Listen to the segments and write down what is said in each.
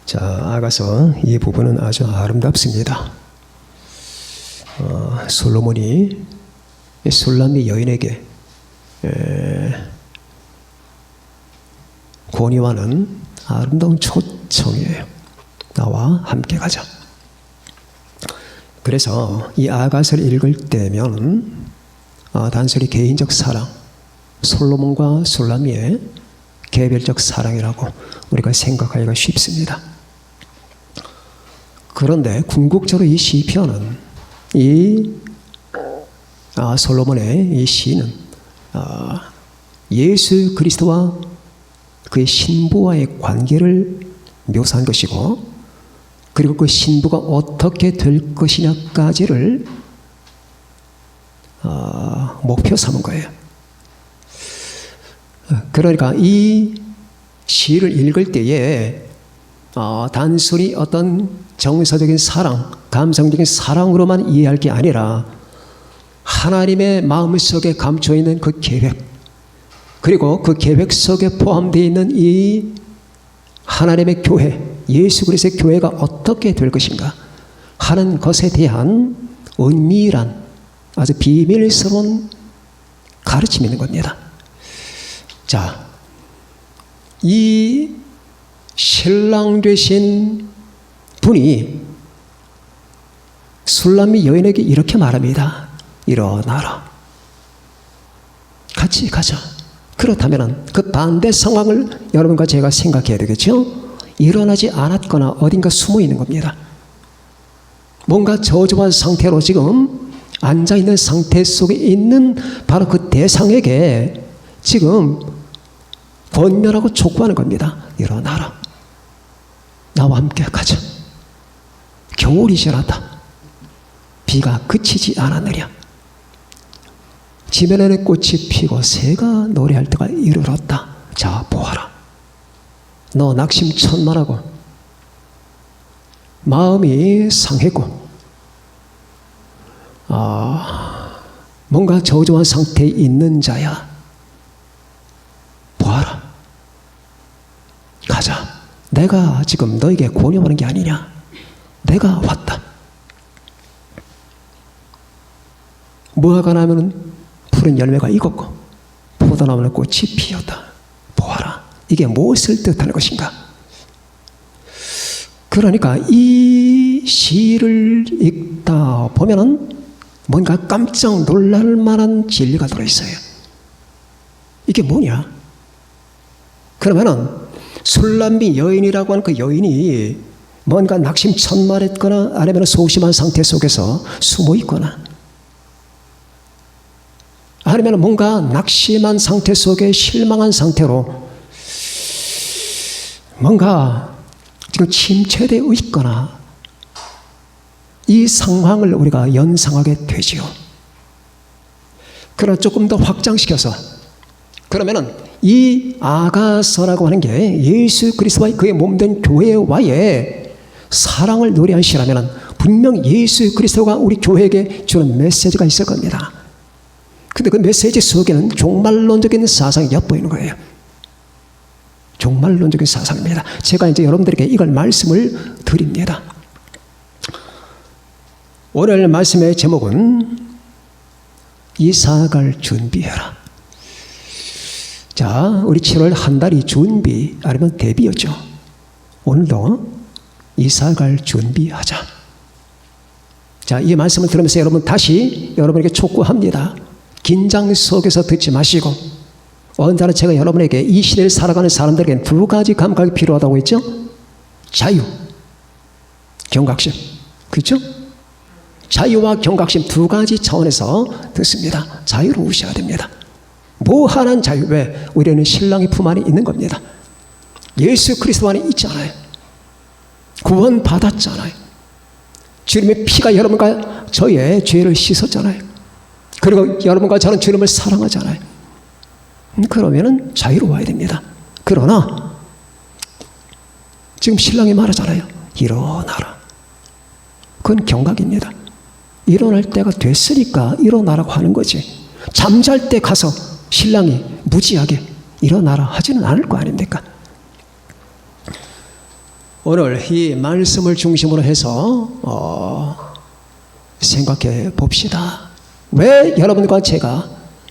자, 아가서 이 부분은 아주 아름답습니다. 솔로몬이 술람미 여인에게 권유하는 아름다운 초청이에요. 나와 함께 가자. 그래서 이 아가서를 읽을 때면 단순히 개인적 사랑, 솔로몬과 술람미의 개별적 사랑이라고 우리가 생각하기가 쉽습니다. 그런데 궁극적으로 이 시편은 솔로몬의 이 시는 예수 그리스도와 그의 신부와의 관계를 묘사한 것이고, 그리고 그 신부가 어떻게 될 것이냐까지를 목표 삼은 거예요. 그러니까 이 시를 읽을 때에 단순히 어떤 정서적인 사랑, 감성적인 사랑으로만 이해할 게 아니라 하나님의 마음속에 감춰 있는 그 계획, 그리고 그 계획 속에 포함되어 있는 이 하나님의 교회, 예수 그리스도의 교회가 어떻게 될 것인가 하는 것에 대한 은밀한 아주 비밀스러운 가르침이 있는 겁니다. 자, 이 신랑 되신 분이 술람미 여인에게 이렇게 말합니다. 일어나라. 같이 가자. 그렇다면 그 반대 상황을 여러분과 제가 생각해야 되겠죠? 일어나지 않았거나 어딘가 숨어 있는 겁니다. 뭔가 저조한 상태로 지금 앉아있는 상태 속에 있는 바로 그 대상에게 지금 권면하고 촉구하는 겁니다. 일어나라. 나와 함께 가자. 겨울이 지났다. 비가 그치지 않았느냐. 지면에는 꽃이 피고 새가 노래할 때가 이르렀다. 자, 보아라. 너 낙심천만하고 마음이 상했고 뭔가 저조한 상태에 있는 자야. 보아라. 가자. 내가 지금 너에게 권유하는 게 아니냐. 내가 왔다. 무화과 나무는 푸른 열매가 익었고 포도나무는 꽃이 피었다. 보아라. 이게 무엇을 뜻하는 것인가? 그러니까 이 시를 읽다 보면은 뭔가 깜짝 놀랄 만한 진리가 들어있어요. 이게 뭐냐? 그러면은 술람미 여인이라고 하는 그 여인이 뭔가 낙심천만했거나 아니면 소심한 상태 속에서 숨어 있거나 아니면 뭔가 낙심한 상태 속에 실망한 상태로 뭔가 지금 침체되어 있거나 이 상황을 우리가 연상하게 되지요. 그러나 조금 더 확장시켜서 그러면은 이 아가서라고 하는 게 예수 그리스도와 그의 몸된 교회와의 사랑을 노래한 시라면 분명 예수 그리스도가 우리 교회에게 주는 메시지가 있을 겁니다. 근데 그 메시지 속에는 종말론적인 사상이 엿보이는 거예요. 종말론적인 사상입니다. 제가 이제 여러분들에게 이걸 말씀을 드립니다. 오늘 말씀의 제목은 이사갈 준비해라. 자, 우리 7월 한 달이 준비 아니면 대비였죠. 오늘도 이사갈 준비하자. 자, 이 말씀을 들으면서 여러분 다시 여러분에게 촉구합니다. 긴장 속에서 듣지 마시고, 언제나 제가 여러분에게 이 시대를 살아가는 사람들에게 두 가지 감각이 필요하다고 했죠. 자유, 경각심. 그렇죠? 자유와 경각심 두 가지 차원에서 듣습니다. 자유로우셔야 됩니다. 무한한 자유. 왜? 우리는 신랑의 품 안에 있는 겁니다. 예수 그리스도 안에 있잖아요. 구원 받았잖아요. 주님의 피가 여러분과 저의 죄를 씻었잖아요. 그리고 여러분과 저는 주님을 사랑하잖아요. 그러면은 자유로워야 됩니다. 그러나 지금 신랑이 말하잖아요. 일어나라. 그건 경각입니다. 일어날 때가 됐으니까 일어나라고 하는 거지. 잠잘 때 가서 신랑이 무지하게 일어나라 하지는 않을 거 아닙니까? 오늘 이 말씀을 중심으로 해서 생각해 봅시다. 왜 여러분과 제가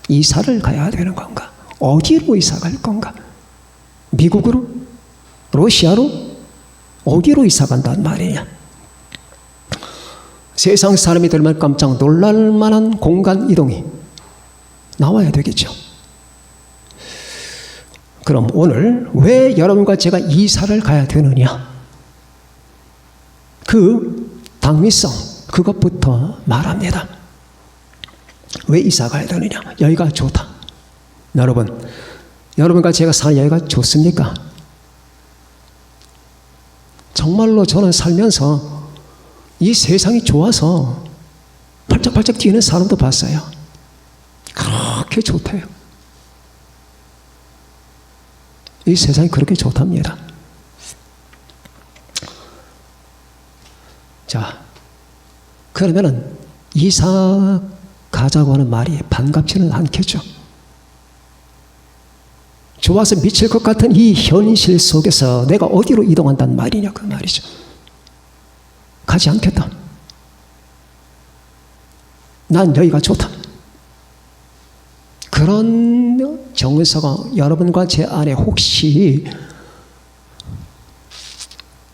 이사를 가야 되는 건가? 어디로 이사 갈 건가? 미국으로? 러시아로? 어디로 이사 간단 말이냐? 세상 사람이 들면 깜짝 놀랄 만한 공간 이동이 나와야 되겠죠. 그럼 오늘 왜 여러분과 제가 이사를 가야 되느냐? 그 당위성, 그것부터 말합니다. 왜 이사 가야 되느냐? 여기가 좋다. 여러분과 제가 사는 여기가 좋습니까? 정말로 저는 살면서 이 세상이 좋아서 팔짝팔짝 뛰는 사람도 봤어요. 그렇게 좋대요. 이 세상이 그렇게 좋답니다. 자, 그러면은 이사 가자고 하는 말이 반갑지는 않겠죠. 좋아서 미칠 것 같은 이 현실 속에서 내가 어디로 이동한단 말이냐 그 말이죠. 가지 않겠다. 난 여기가 좋다. 그런 정서가 여러분과 제 안에 혹시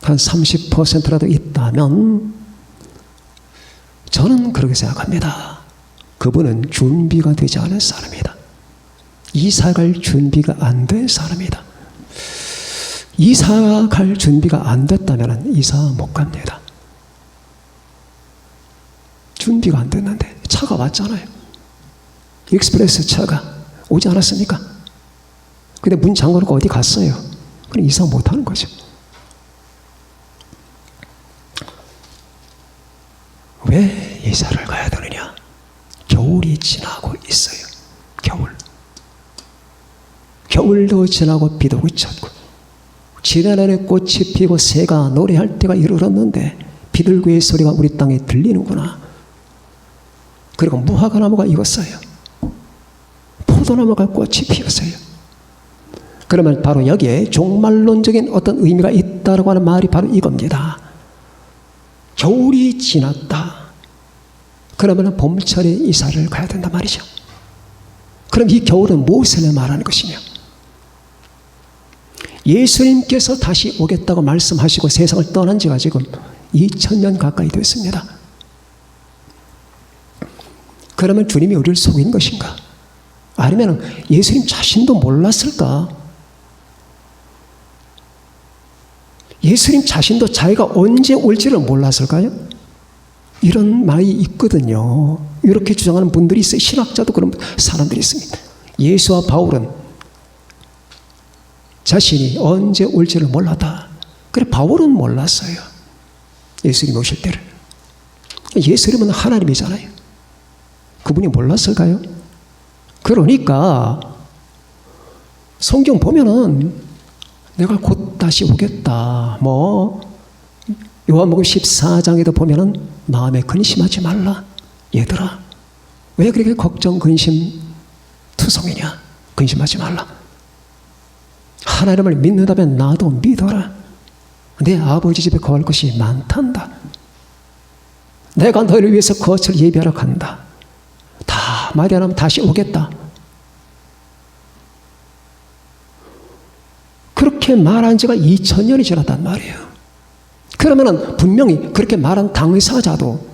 한 30%라도 있다면 저는 그렇게 생각합니다. 그분은 준비가 되지 않은 사람이다. 이사 갈 준비가 안 된 사람이다. 이사 갈 준비가 안 됐다면 이사 못 갑니다. 준비가 안 됐는데 차가 왔잖아요. 익스프레스 차가 오지 않았습니까? 근데 문 잠궈놓고 어디 갔어요? 그럼 이사 못 하는 거죠. 왜 이사를 가야 되느냐? 겨울이 지나고 있어요. 겨울도 지나고 비도 그쳤고 지난해에 꽃이 피고 새가 노래할 때가 이르렀는데 비둘기의 소리가 우리 땅에 들리는구나. 그리고 무화과나무가 익었어요. 포도나무가 꽃이 피었어요. 그러면 바로 여기에 종말론적인 어떤 의미가 있다고 하는 말이 바로 이겁니다. 겨울이 지났다. 그러면 봄철에 이사를 가야 된단 말이죠. 그럼 이 겨울은 무엇을 말하는 것이냐? 예수님께서 다시 오겠다고 말씀하시고 세상을 떠난 지가 지금 2000년 가까이 됐습니다. 그러면 주님이 우리를 속인 것인가? 아니면 예수님 자신도 몰랐을까? 예수님 자신도 자기가 언제 올지를 몰랐을까요? 이런 말이 있거든요. 이렇게 주장하는 분들이 있어요. 신학자도 그런 사람들이 있습니다. 예수와 바울은 자신이 언제 올지를 몰랐다. 그래 바울은 몰랐어요. 예수님 오실 때를. 예수님은 하나님이잖아요. 그분이 몰랐을까요? 그러니까 성경 보면은 내가 곧 다시 오겠다. 요한복음 14장에도 보면은 마음에 근심하지 말라. 얘들아, 왜 그렇게 걱정, 근심, 투성이냐? 근심하지 말라. 하나님을 믿는다면 나도 믿어라. 내 아버지 집에 거할 것이 많단다. 내가 너희를 위해서 거처를 예비하러 간다. 다 말이 안 하면 다시 오겠다. 그렇게 말한 지가 2000년이 지났단 말이에요. 그러면은 분명히 그렇게 말한 당사자도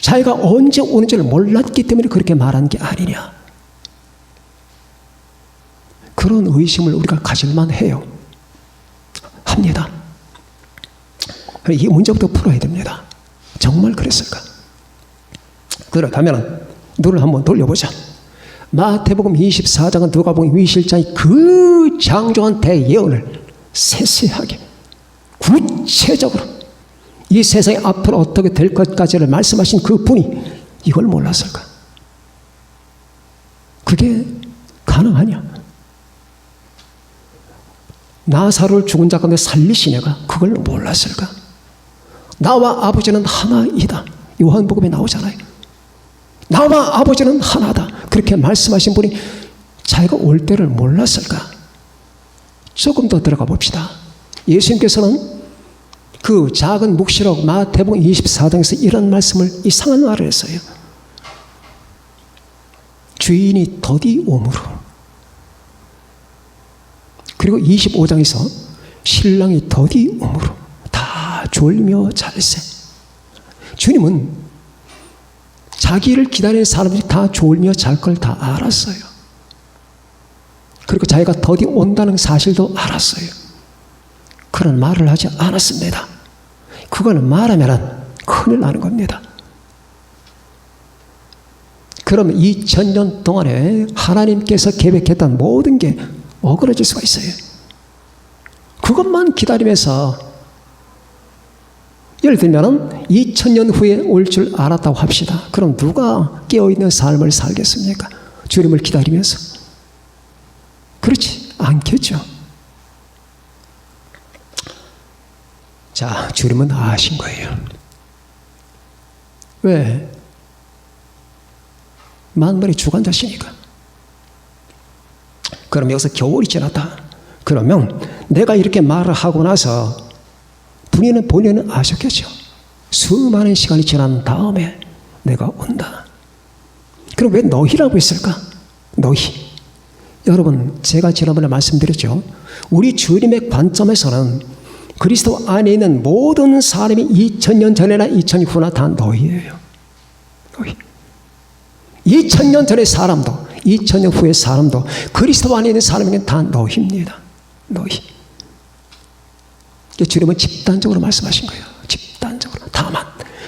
자기가 언제 오는지를 몰랐기 때문에 그렇게 말한 게 아니냐. 그런 의심을 우리가 가질만 해요. 합니다. 이 문제부터 풀어야 됩니다. 정말 그랬을까? 그렇다면 눈을 한번 돌려보자. 마태복음 24장은 누가복음 위실장이 그 장조한 대예언을 세세하게 구체적으로 이 세상이 앞으로 어떻게 될 것까지를 말씀하신 그 분이 이걸 몰랐을까? 그게 가능하냐? 나사로를 죽은 자 가운데 살리시냐가 그걸 몰랐을까? 나와 아버지는 하나이다. 요한복음에 나오잖아요. 나와 아버지는 하나다. 그렇게 말씀하신 분이 자기가 올 때를 몰랐을까? 조금 더 들어가 봅시다. 예수님께서는 그 작은 묵시록 마태복음 24장에서 이런 말씀을 이상한 말을 했어요. 주인이 더디 오므로. 그리고 25장에서 신랑이 더디 오므로 다 졸며 잘세. 주님은 자기를 기다리는 사람들이 다 졸며 잘 걸 다 알았어요. 그리고 자기가 더디 온다는 사실도 알았어요. 그런 말을 하지 않았습니다. 그걸 말하면 큰일 나는 겁니다. 그러면 2000년 동안에 하나님께서 계획했던 모든 게 어그러질 수가 있어요. 그것만 기다리면서, 예를 들면 2000년 후에 올 줄 알았다고 합시다. 그럼 누가 깨어있는 삶을 살겠습니까? 주님을 기다리면서. 그렇지 않겠죠. 자, 주님은 아신 거예요. 왜? 만물의 주관자시니까. 그럼 여기서 겨울이 지났다. 그러면 내가 이렇게 말을 하고 나서 본인은 아셨겠죠. 수많은 시간이 지난 다음에 내가 온다. 그럼 왜 너희라고 했을까? 너희. 여러분, 제가 지난번에 말씀드렸죠. 우리 주님의 관점에서는 그리스도 안에 있는 모든 사람이 2000년 전에나 2000년 후나 다 너희예요. 너희. 2000년 전의 사람도 2000년 후의 사람도 그리스도 안에 있는 사람에게는 다 너희입니다. 너희. 주님은 집단적으로 말씀하신 거예요. 집단적으로. 다만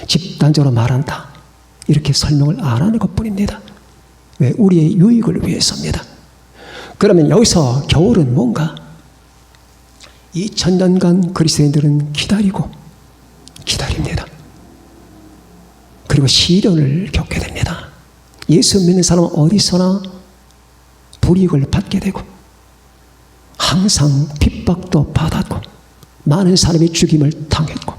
집단적으로 말한다. 이렇게 설명을 안 하는 것뿐입니다. 왜? 우리의 유익을 위해서입니다. 그러면 여기서 겨울은 뭔가? 2000년간 그리스도인들은 기다립니다. 그리고 시련을 겪게 됩니다. 예수 믿는 사람은 어디서나 불이익을 받게 되고 항상 핍박도 받았고 많은 사람이 죽임을 당했고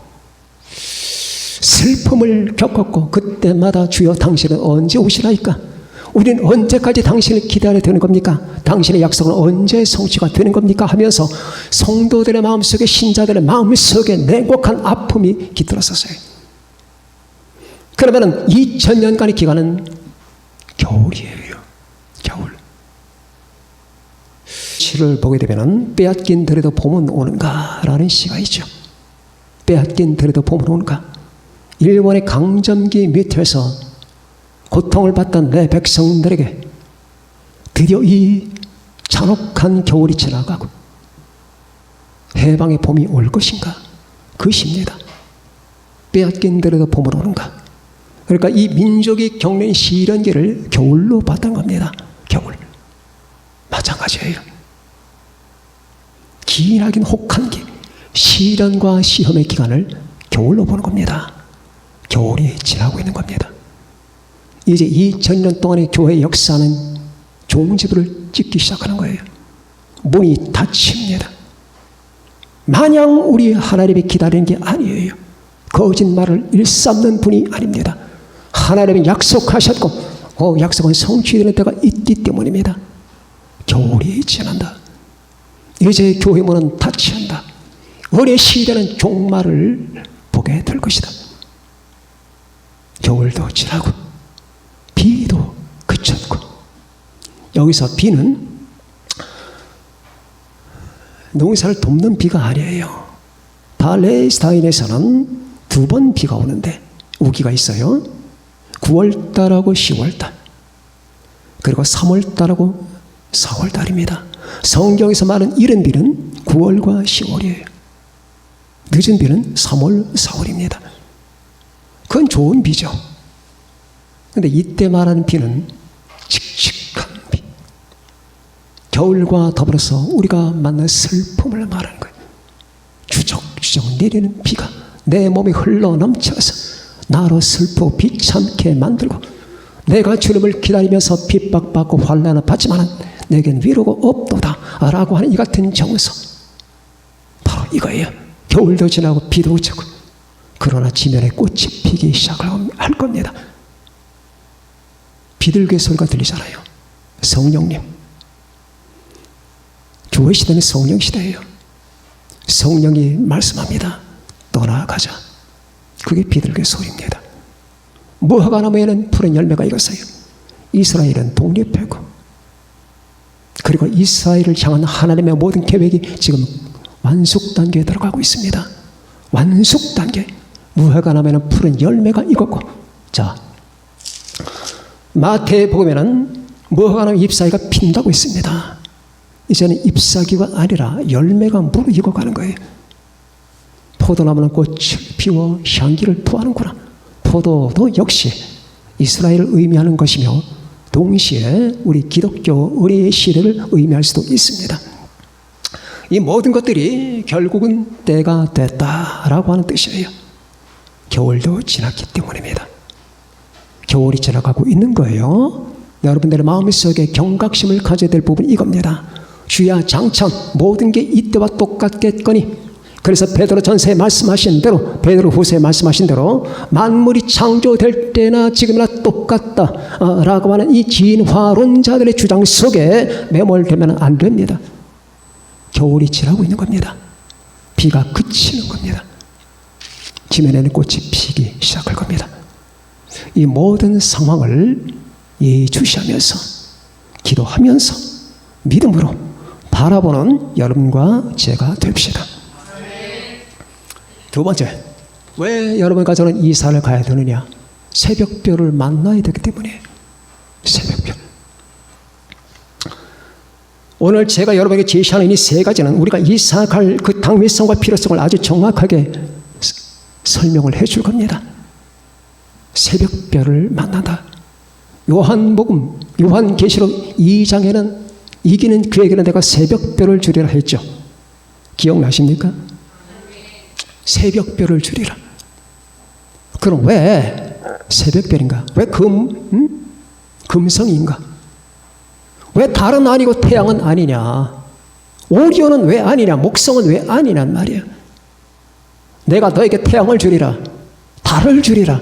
슬픔을 겪었고 그때마다 주여 당신은 언제 오시나이까? 우리는 언제까지 당신을 기다려야 되는 겁니까? 당신의 약속은 언제 성취가 되는 겁니까? 하면서 성도들의 마음속에, 신자들의 마음속에 냉혹한 아픔이 깃들었었어요. 그러면 2000년간의 기간은 겨울이에요. 겨울. 시를 보게 되면 빼앗긴 들에도 봄은 오는가 라는 시가 있죠. 빼앗긴 들에도 봄은 오는가. 일본의 강점기 밑에서 고통을 받던 내 백성들에게 드디어 이 잔혹한 겨울이 지나가고 해방의 봄이 올 것인가? 그 시입니다. 빼앗긴 들에도 봄은 오는가. 그러니까 이 민족이 겪는 시련기를 겨울로 봤던 겁니다. 겨울. 마찬가지예요. 기나긴 혹한기, 시련과 시험의 기간을 겨울로 보는 겁니다. 겨울이 지나고 있는 겁니다. 이제 2000년 동안의 교회의 역사는 종지부를 찍기 시작하는 거예요. 문이 닫힙니다. 마냥 우리 하나님이 기다리는 게 아니에요. 거짓말을 일삼는 분이 아닙니다. 하나님이 약속하셨고 약속은 성취되는 때가 있기 때문입니다. 겨울이 지난다. 이제 교회 문은 닫힌다. 은혜 시대는 종말을 보게 될 것이다. 겨울도 지나고 비도 그쳤고, 여기서 비는 농사를 돕는 비가 아니에요. 팔레스타인에서는 2번 비가 오는데 우기가 있어요. 9월달하고 10월달, 그리고 3월달하고 4월달입니다. 성경에서 말하는 이른 비는 9월과 10월이에요. 늦은 비는 3월, 4월입니다. 그건 좋은 비죠. 그런데 이때 말하는 비는 칙칙한 비, 겨울과 더불어서 우리가 만난 슬픔을 말하는 거예요. 주적주적 내리는 비가 내 몸에 흘러 넘쳐서 나로 슬프고 비참게 만들고, 내가 주님을 기다리면서 핍박받고 환난을 받지만 내겐 위로가 없도다 라고 하는 이 같은 정서, 바로 이거예요. 겨울도 지나고 비도 그치고, 그러나 지면에 꽃이 피기 시작할 겁니다. 비둘기 소리가 들리잖아요. 성령님. 교회 시대는 성령 시대예요. 성령이 말씀합니다. 떠나가자. 그게 비둘기 소리입니다. 무화과 나무에는 푸른 열매가 익었어요. 이스라엘은 독립하고, 그리고 이스라엘을 향한 하나님의 모든 계획이 지금 완숙 단계에 들어가고 있습니다. 완숙 단계. 무화과 나무에는 푸른 열매가 익었고, 자, 마태복음에는 무화과 나무 잎사귀가 핀다고 있습니다. 이제는 잎사귀가 아니라 열매가 무르익어가는 거예요. 포도나무는 꽃을 피워 향기를 토하는구나. 포도도 역시 이스라엘을 의미하는 것이며 동시에 우리 기독교 은혜의 시대를 의미할 수도 있습니다. 이 모든 것들이 결국은 때가 됐다라고 하는 뜻이에요. 겨울도 지났기 때문입니다. 겨울이 지나가고 있는 거예요. 여러분들의 마음속에 경각심을 가져야 될 부분이 이겁니다. 주야 장차 모든 게 이때와 똑같겠거니. 그래서 베드로 전서에 말씀하신 대로, 베드로 후서에 말씀하신 대로 만물이 창조될 때나 지금이나 똑같다 라고 하는 이 진화론자들의 주장 속에 매몰되면 안 됩니다. 겨울이 지나고 있는 겁니다. 비가 그치는 겁니다. 지면에는 꽃이 피기 시작할 겁니다. 이 모든 상황을 예의주시하면서 기도하면서 믿음으로 바라보는 여러분과 제가 됩시다. 두 번째, 왜 여러분과 저는 이사를 가야 되느냐? 새벽별을 만나야 되기 때문에. 새벽별. 오늘 제가 여러분에게 제시하는 이 세 가지는 우리가 이사 갈 그 당위성과 필요성을 아주 정확하게 설명을 해줄 겁니다. 새벽별을 만난다. 요한복음, 요한계시록 2장에는 이기는 그에게는 내가 새벽별을 주리라 했죠. 기억나십니까? 새벽별을 주리라. 그럼 왜 새벽별인가? 왜 금성인가? 왜 달은 아니고 태양은 아니냐? 오리온은 왜 아니냐? 목성은 왜 아니냔 말이야. 내가 너에게 태양을 주리라. 달을 주리라.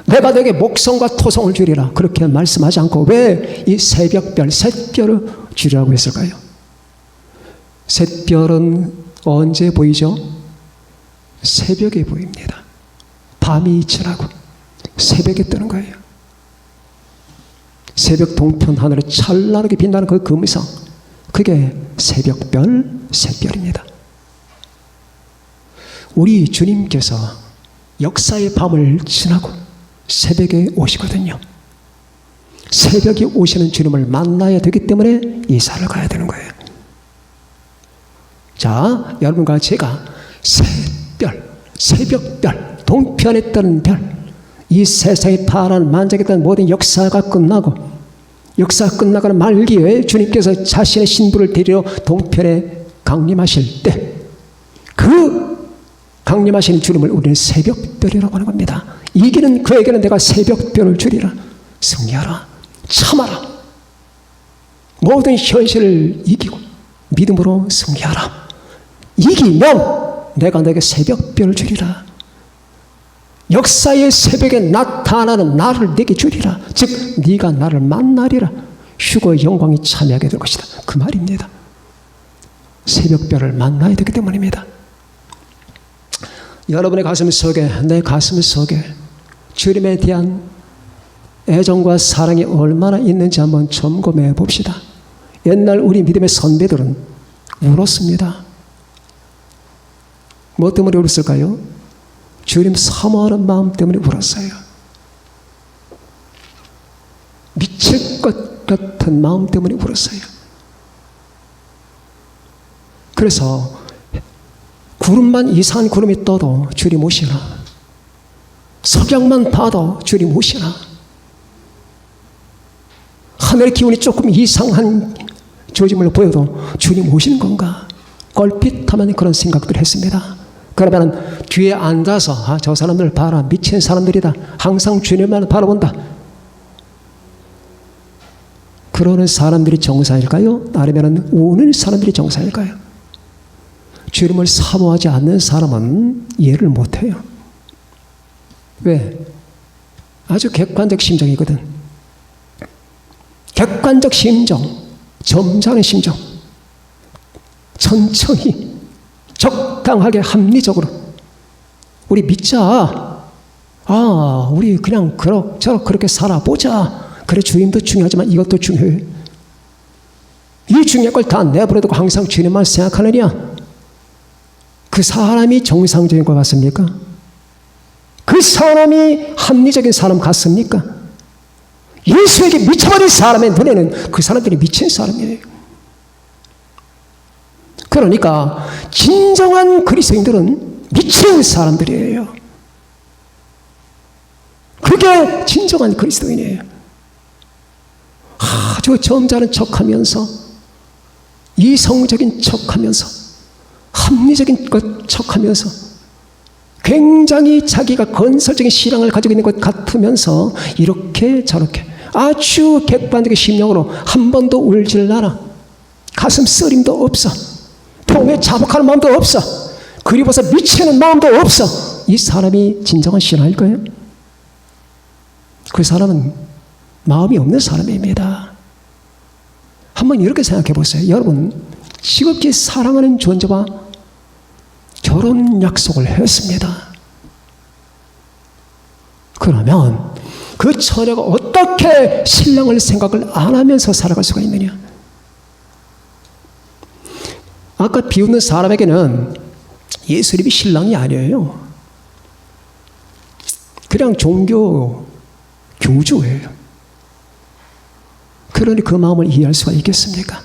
내가 너에게 목성과 토성을 주리라. 그렇게 말씀하지 않고 왜 이 새벽별, 샛별을 주리라고 했을까요? 샛별은 언제 보이죠? 새벽에 보입니다. 밤이 지나고 새벽에 뜨는 거예요. 새벽 동편 하늘에 찬란하게 빛나는 그 금성, 그게 새벽별, 샛별입니다. 우리 주님께서 역사의 밤을 지나고 새벽에 오시거든요. 새벽에 오시는 주님을 만나야 되기 때문에 이사를 가야 되는 거예요. 자, 여러분과 제가 새별, 새벽별, 동편에 뜨는 별, 이 세상의 파란 만장했던 모든 역사가 끝나고, 역사가 끝나가는 말기에 주님께서 자신의 신부를 데리러 동편에 강림하실 때, 그 강림하시는 주님을 우리는 새벽별이라고 하는 겁니다. 이기는 그에게는 내가 새벽별을 주리라. 승리하라. 참아라. 모든 현실을 이기고 믿음으로 승리하라. 이기면 내가 너에게 새벽별을 주리라. 역사의 새벽에 나타나는 나를 내게 주리라. 즉 네가 나를 만나리라. 휴거의 영광이 참여하게 될 것이다. 그 말입니다. 새벽별을 만나야 되기 때문입니다. 여러분의 가슴 속에, 내 가슴 속에 주님에 대한 애정과 사랑이 얼마나 있는지 한번 점검해 봅시다. 옛날 우리 믿음의 선배들은 울었습니다. 뭐 때문에 울었을까요? 주님 사모하는 마음 때문에 울었어요. 미칠 것 같은 마음 때문에 울었어요. 그래서 구름만, 이상한 구름이 떠도 주님 오시나, 석양만 봐도 주님 오시나, 하늘의 기운이 조금 이상한 조짐을 보여도 주님 오시는 건가? 껄핏하면 그런 생각들을 했습니다. 그러면 뒤에 앉아서 저 사람들 봐라, 미친 사람들이다, 항상 주님만 바라본다, 그러는 사람들이 정상일까요? 아니면 우는 사람들이 정상일까요? 주님을 사모하지 않는 사람은 이해를 못해요. 왜? 아주 객관적 심정이거든. 객관적 심정, 점잖은 심정, 천천히 적당하게 합리적으로 우리 믿자. 우리 그냥 그럭저럭 그렇게 살아보자. 그래, 주님도 중요하지만 이것도 중요해. 이 중요한 걸 다 내버려두고 항상 주님만 생각하느냐? 그 사람이 정상적인 것 같습니까? 그 사람이 합리적인 사람 같습니까? 예수에게 미쳐버린 사람의 눈에는 그 사람들이 미친 사람이에요. 그러니까 진정한 그리스도인들은 미친 사람들이에요. 그게 진정한 그리스도인이에요. 아주 점잖은 척하면서, 이성적인 척하면서, 합리적인 것 척하면서, 굉장히 자기가 건설적인 신앙을 가지고 있는 것 같으면서 이렇게 저렇게 아주 객관적인 심령으로 한 번도 울질 않아. 가슴 쓰림도 없어. 통에 자복하는 마음도 없어. 그리고서 미치는 마음도 없어. 이 사람이 진정한 신앙일까요? 그 사람은 마음이 없는 사람입니다. 한번 이렇게 생각해 보세요. 여러분, 지극히 사랑하는 존재와 결혼 약속을 했습니다. 그러면 그 처녀가 어떻게 신랑을 생각을 안 하면서 살아갈 수가 있느냐? 아까 비웃는 사람에게는 예수님이 신랑이 아니에요. 그냥 종교 교주예요. 그러니 그 마음을 이해할 수가 있겠습니까?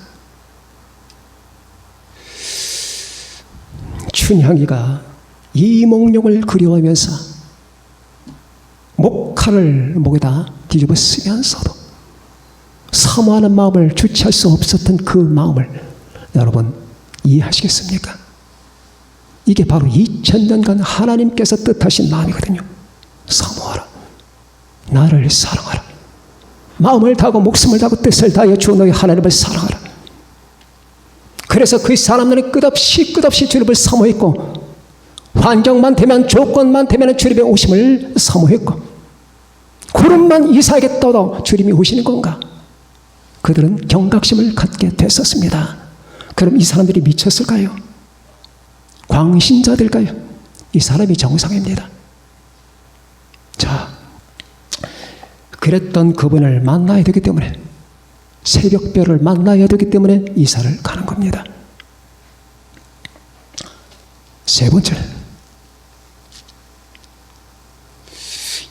춘향이가 이몽룡을 그리워하면서 목칼을 목에다 뒤집어 쓰면서도 사모하는 마음을 주체할 수 없었던 그 마음을 여러분 이해하시겠습니까? 이게 바로 2000년간 하나님께서 뜻하신 마음이거든요. 사모하라. 나를 사랑하라. 마음을 다하고 목숨을 다하고 뜻을 다하여 주 너희 하나님을 사랑하라. 그래서 그 사람들은 끝없이 주님을 사모했고, 환경만 되면, 조건만 되면 주님의 오심을 사모했고, 구름만 이삭에게 떠도 주님이 오시는 건가? 그들은 경각심을 갖게 됐었습니다. 그럼 이 사람들이 미쳤을까요? 광신자들까요? 이 사람이 정상입니다. 자, 그랬던 그분을 만나야 되기 때문에, 새벽별을 만나야 되기 때문에 이사를 가는 겁니다. 세 번째,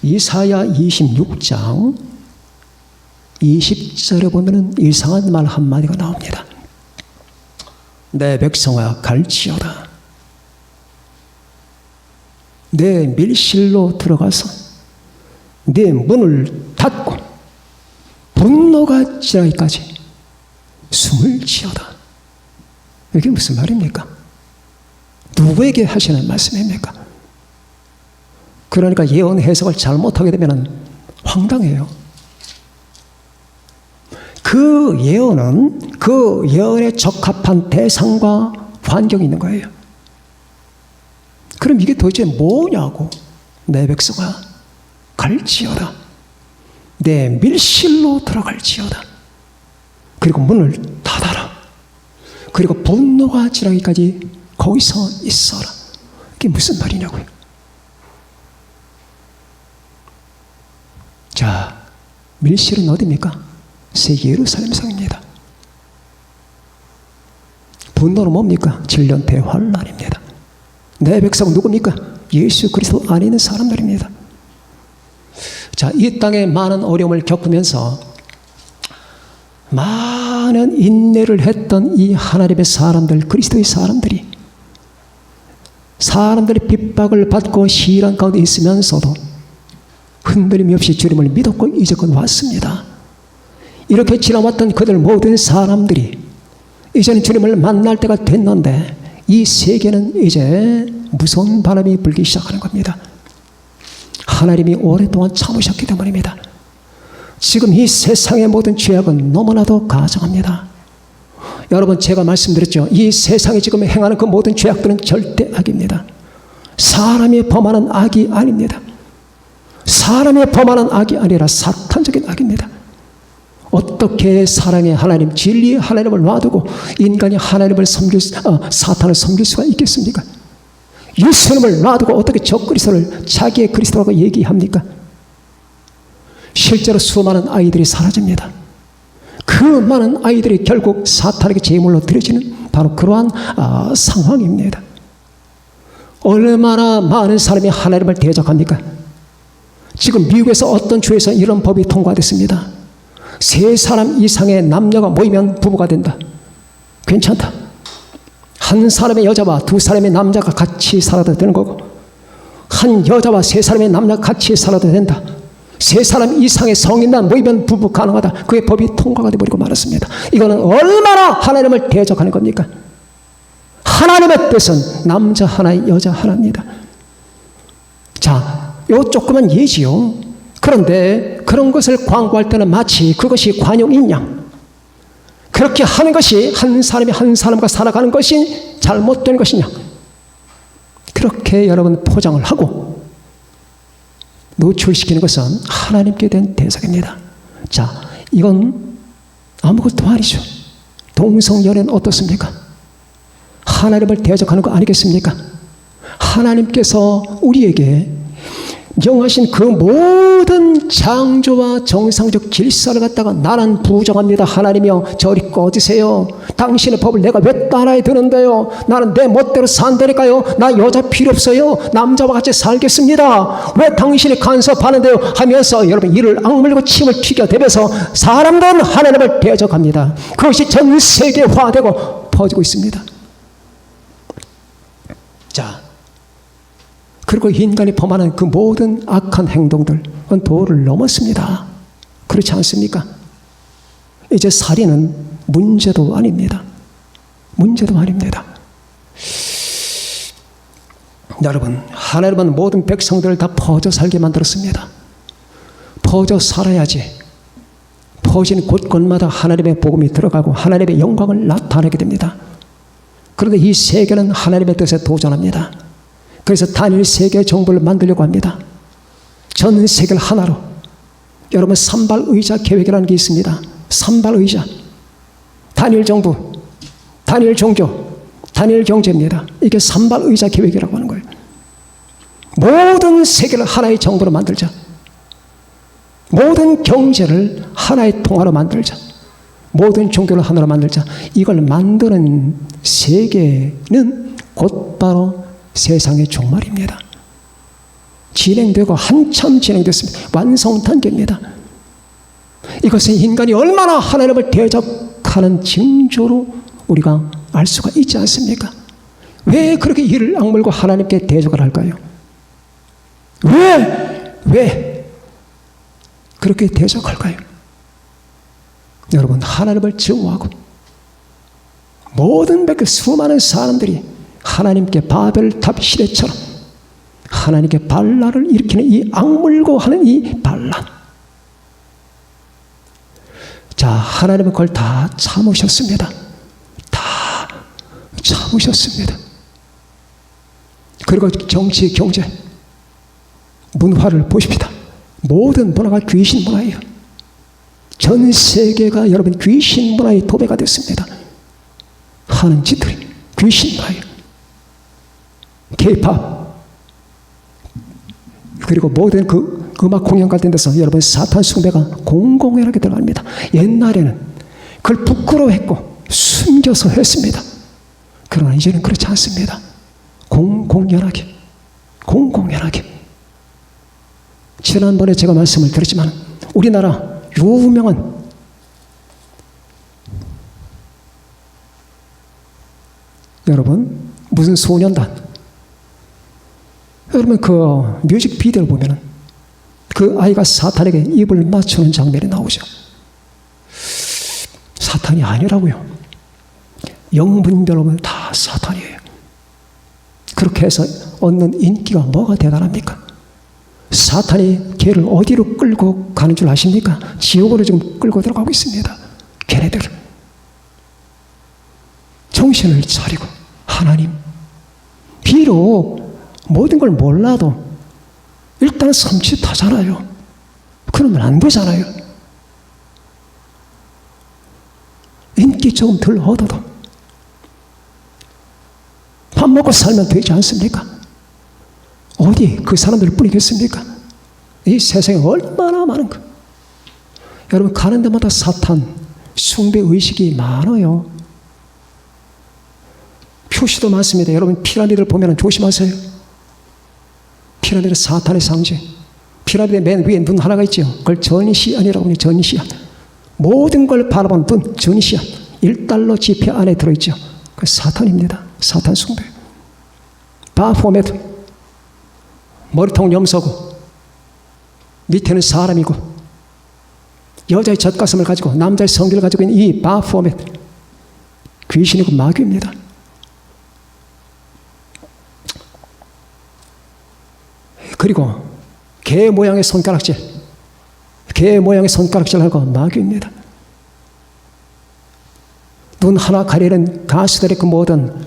이사야 26장 20절에 보면 이상한 말 한마디가 나옵니다. 내 백성아 갈지어다. 내 밀실로 들어가서 내 문을 닫고 분노가 지나기까지 숨을 지어다. 이게 무슨 말입니까? 누구에게 하시는 말씀입니까? 그러니까 예언 해석을 잘못하게 되면 황당해요. 그 예언은 그 예언에 적합한 대상과 환경이 있는 거예요. 그럼 이게 도대체 뭐냐고. 내 백성아 갈지어다. 내 밀실로 들어갈지어다. 그리고 문을 닫아라. 그리고 분노가 지나기까지 거기서 있어라. 이게 무슨 말이냐고요. 자, 밀실은 어디입니까? 새 예루살렘 성입니다. 분노는 뭡니까? 질년 대환란입니다. 내 백성은 누굽니까? 예수 그리스도 안에 있는 사람들입니다. 자, 이 땅에 많은 어려움을 겪으면서 많은 인내를 했던 이 하나님의 사람들, 그리스도의 사람들이 사람들의 핍박을 받고 시련 가운데 있으면서도 흔들림이 없이 주님을 믿었고 이제껏 왔습니다. 이렇게 지나왔던 그들 모든 사람들이 이제는 주님을 만날 때가 됐는데 이 세계는 이제 무서운 바람이 불기 시작하는 겁니다. 하나님이 오랫동안 참으셨기 때문입니다. 지금 이 세상의 모든 죄악은 너무나도 가증합니다. 여러분, 제가 말씀드렸죠. 이 세상이 지금 행하는 그 모든 죄악들은 절대 악입니다. 사람이 범하는 악이 아닙니다. 사람이 범하는 악이 아니라 사탄적인 악입니다. 어떻게 사랑의 하나님, 진리의 하나님을 놔두고 인간이 하나님을 사탄을 섬길 수가 있겠습니까? 예수님을 놔두고 어떻게 적그리스도를 자기의 그리스도라고 얘기합니까? 실제로 수많은 아이들이 사라집니다. 그 많은 아이들이 결국 사탄에게 제물로 드려지는 바로 그러한 상황입니다. 얼마나 많은 사람이 하나님을 대적합니까? 지금 미국에서 어떤 주에서 이런 법이 통과됐습니다. 3사람 이상의 남녀가 모이면 부부가 된다. 괜찮다. 한 사람의 여자와 2사람의 남자가 같이 살아도 되는 거고, 한 여자와 3사람의 남자가 같이 살아도 된다. 3사람 이상의 성인단 모이면 부부 가능하다. 그의 법이 통과가 되어버리고 말았습니다. 이거는 얼마나 하나님을 대적하는 겁니까? 하나님의 뜻은 남자 하나, 여자 하나입니다. 자, 요 조그만 예지요. 그런데 그런 것을 광고할 때는 마치 그것이 관용인 양, 그렇게 하는 것이 한 사람이 한 사람과 살아가는 것이 잘못된 것이냐, 그렇게 여러분 포장을 하고 노출시키는 것은 하나님께 대한 대적입니다. 자, 이건 아무것도 아니죠. 동성연애는 어떻습니까? 하나님을 대적하는 거 아니겠습니까? 하나님께서 우리에게 명하신 그 모든 창조와 정상적 질서를 갖다가 나는 부정합니다. 하나님이여 저리 꺼지세요. 당신의 법을 내가 왜 따라야 되는데요? 나는 내 멋대로 산다니까요. 나 여자 필요 없어요. 남자와 같이 살겠습니다. 왜 당신이 간섭하는데요? 하면서 여러분 이를 악물고 침을 튀겨대면서 사람들은 하나님을 대적합니다. 그것이 전 세계화되고 퍼지고 있습니다. 자, 그리고 인간이 범하는 그 모든 악한 행동들은 도를 넘었습니다. 그렇지 않습니까? 이제 살인은 문제도 아닙니다. 문제도 아닙니다. 여러분, 하나님은 모든 백성들을 다 퍼져 살게 만들었습니다. 퍼져 살아야지 퍼진 곳곳마다 하나님의 복음이 들어가고 하나님의 영광을 나타내게 됩니다. 그런데 이 세계는 하나님의 뜻에 도전합니다. 그래서 단일 세계 정부를 만들려고 합니다. 전 세계를 하나로. 여러분, 산발의자 계획이라는 게 있습니다. 산발의자, 단일 정부, 단일 종교, 단일 경제입니다. 이게 산발의자 계획이라고 하는 거예요. 모든 세계를 하나의 정부로 만들자. 모든 경제를 하나의 통화로 만들자. 모든 종교를 하나로 만들자. 이걸 만드는 세계는 곧바로 세상의 종말입니다. 진행되고 한참 진행됐습니다. 완성 단계입니다. 이것은 인간이 얼마나 하나님을 대적하는 징조로 우리가 알 수가 있지 않습니까? 왜 그렇게 이를 악물고 하나님께 대적을 할까요? 왜 그렇게 대적할까요? 여러분, 하나님을 증오하고 모든 백성 수많은 사람들이 하나님께 바벨탑 시대처럼 하나님께 반란을 일으키는 이 악물고 하는 이 반란. 자, 하나님은 그걸 다 참으셨습니다. 다 참으셨습니다. 그리고 정치, 경제, 문화를 보십시다. 모든 문화가 귀신 문화예요. 전 세계가 여러분 귀신 문화의 도배가 됐습니다. 하는 짓들이 귀신 문화예요. K-팝, 그리고 모든 그 음악 공연 같은 데서 여러분 사탄 숭배가 공공연하게 들어갑니다. 옛날에는 그걸 부끄러워했고 숨겨서 했습니다. 그러나 이제는 그렇지 않습니다. 공공연하게. 지난번에 제가 말씀을 드렸지만 우리나라 유명한 여러분 무슨 소년단, 여러분 그 뮤직비디오를 보면은 그 아이가 사탄에게 입을 맞추는 장면이 나오죠. 사탄이 아니라고요. 영분별로 다 사탄이에요. 그렇게 해서 얻는 인기가 뭐가 대단합니까? 사탄이 걔를 어디로 끌고 가는 줄 아십니까? 지옥으로 지금 끌고 들어가고 있습니다. 걔네들 정신을 차리고 하나님, 비록 모든 걸 몰라도 일단 섬찟하잖아요. 그러면 안 되잖아요. 인기 조금 덜 얻어도 밥 먹고 살면 되지 않습니까? 어디 그 사람들 뿐이겠습니까? 이 세상에 얼마나 많은가. 여러분 가는 데마다 사탄 숭배 의식이 많아요. 표시도 많습니다. 여러분 피라미드를 보면 조심하세요. 피라미드는 사탄의 상징. 피라미드 맨 위에 눈 하나가 있죠. 그걸 전시안이라고 해요. 전시안. 모든 걸 바라보는 눈, 전시안. 1달러 지폐 안에 들어있죠. 그 사탄입니다. 사탄 숭배. 바포메트. 머리통 염소고 밑에는 사람이고 여자의 젖가슴을 가지고 남자의 성기를 가지고 있는 이 바포메트. 귀신이고 마귀입니다. 그리고 개 모양의 손가락질. 개 모양의 손가락질하고 마귀입니다. 눈 하나 가리는 가수들의 그 모든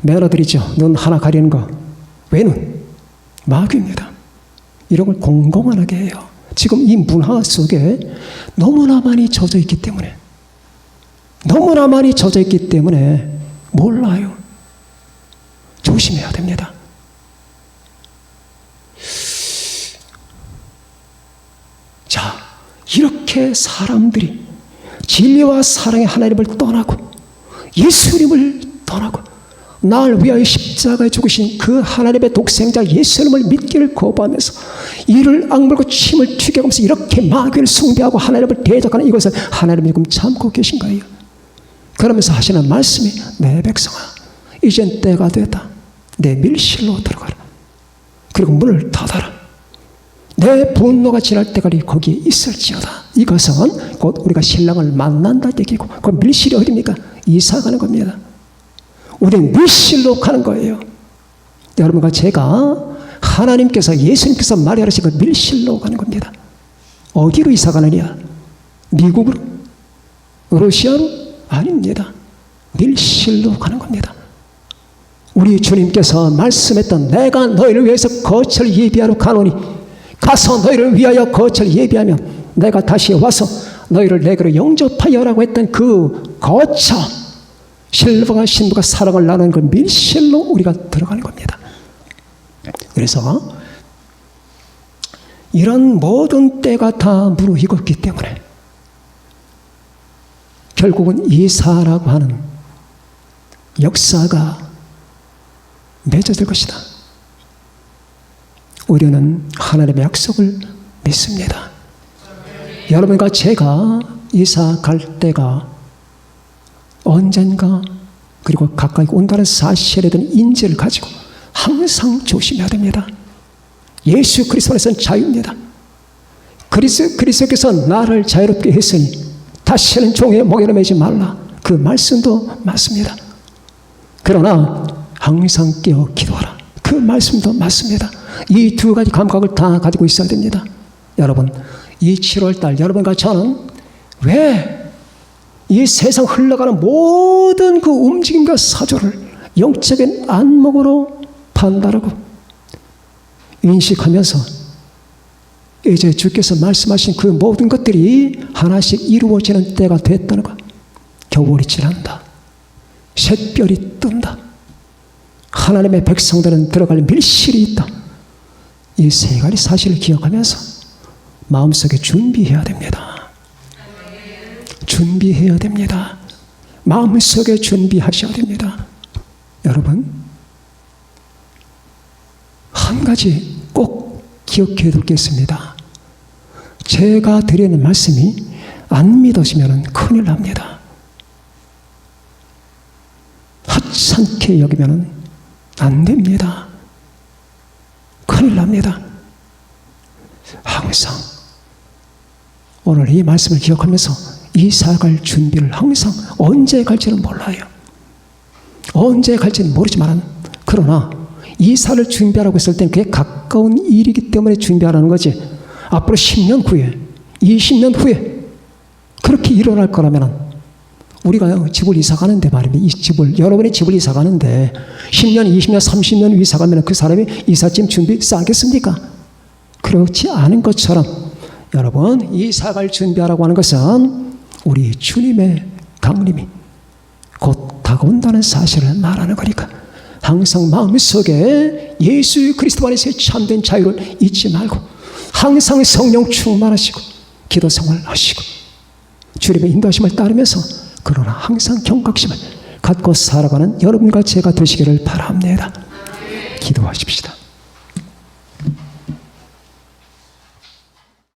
매너들이죠. 눈 하나 가리는 거. 왜 눈? 마귀입니다. 이런 걸 공공연하게 해요. 지금 이 문화 속에 너무나 많이 젖어 있기 때문에 몰라요. 조심해야 됩니다. 자, 이렇게 사람들이 진리와 사랑의 하나님을 떠나고 예수님을 떠나고 나를 위하여 십자가에 죽으신 그 하나님의 독생자 예수님을 믿기를 거부하면서 이를 악물고 침을 튀겨가면서 이렇게 마귀를 숭배하고 하나님을 대적하는 이것을 하나님이 지금 참고 계신 거예요. 그러면서 하시는 말씀이 내 백성아 이젠 때가 됐다. 내 밀실로 들어가라. 그리고 문을 닫아라. 내 분노가 지날 때까지 거기에 있을지어다. 이것은 곧 우리가 신랑을 만난다는 얘기고 그 밀실이 어디입니까? 이사 가는 겁니다. 우리는 밀실로 가는 거예요. 여러분과 제가 하나님께서 예수님께서 말하신 그 밀실로 가는 겁니다. 어디로 이사 가느냐? 미국으로? 러시아로? 아닙니다. 밀실로 가는 겁니다. 우리 주님께서 말씀했던 내가 너희를 위해서 거처를 예비하러 가노니 가서 너희를 위하여 거처를 예비하면 내가 다시 와서 너희를 내게로 영접하여라고 했던 그 거처 신부가 사랑을 나누는 그 밀실로 우리가 들어가는 겁니다. 그래서 이런 모든 때가 다 무르익었기 때문에 결국은 이사라고 하는 역사가 맺어질 것이다. 우리는 하나님의 약속을 믿습니다. 여러분과 제가 이사 갈 때가 언젠가 그리고 가까이 온다는 사실에 대한 인지를 가지고 항상 조심해야 됩니다. 예수 그리스도 안에서는 자유입니다. 그리스도께서 나를 자유롭게 했으니 다시는 종의 멍에를 매지 말라. 그 말씀도 맞습니다. 그러나 항상 깨어 기도하라. 그 말씀도 맞습니다. 이 두 가지 감각을 다 가지고 있어야 됩니다. 여러분, 이 7월달 여러분과 저는 왜 이 세상 흘러가는 모든 그 움직임과 사조를 영적인 안목으로 판단하고 인식하면서 이제 주께서 말씀하신 그 모든 것들이 하나씩 이루어지는 때가 됐다는 것. 겨울이 지난다. 샛별이 뜬다. 하나님의 백성들은 들어갈 밀실이 있다. 이 세 가지 사실을 기억하면서 마음속에 준비해야 됩니다. 준비해야 됩니다. 마음속에 준비하셔야 됩니다. 여러분, 한 가지 꼭 기억해 둘겠습니다. 제가 드리는 말씀이 안 믿어지면 큰일 납니다. 하찮게 여기면 안 됩니다. 큰일 납니다. 항상 오늘 이 말씀을 기억하면서 이사 갈 준비를 항상 언제 갈지는 몰라요. 언제 갈지는 모르지만 그러나 이사를 준비하라고 했을 때는 그게 가까운 일이기 때문에 준비하라는 거지. 앞으로 10년 후에 20년 후에 그렇게 일어날 거라면 우리가 집을 이사 가는데 말입니다. 이 집을 여러분의 집을 이사 가는데 10년, 20년, 30년 이사 가면 그 사람이 이삿짐 준비 싸겠습니까? 그렇지 않은 것처럼 여러분 이사 갈 준비하라고 하는 것은 우리 주님의 강림이 곧 다가온다는 사실을 말하는 거니까 항상 마음속에 예수 그리스도 안에서의 참된 자유를 잊지 말고 항상 성령 충만하시고 기도 생활하시고 주님의 인도하심을 따르면서 그러나 항상 경각심을 갖고 살아가는 여러분과 제가 되시기를 바랍니다. 기도하십시다.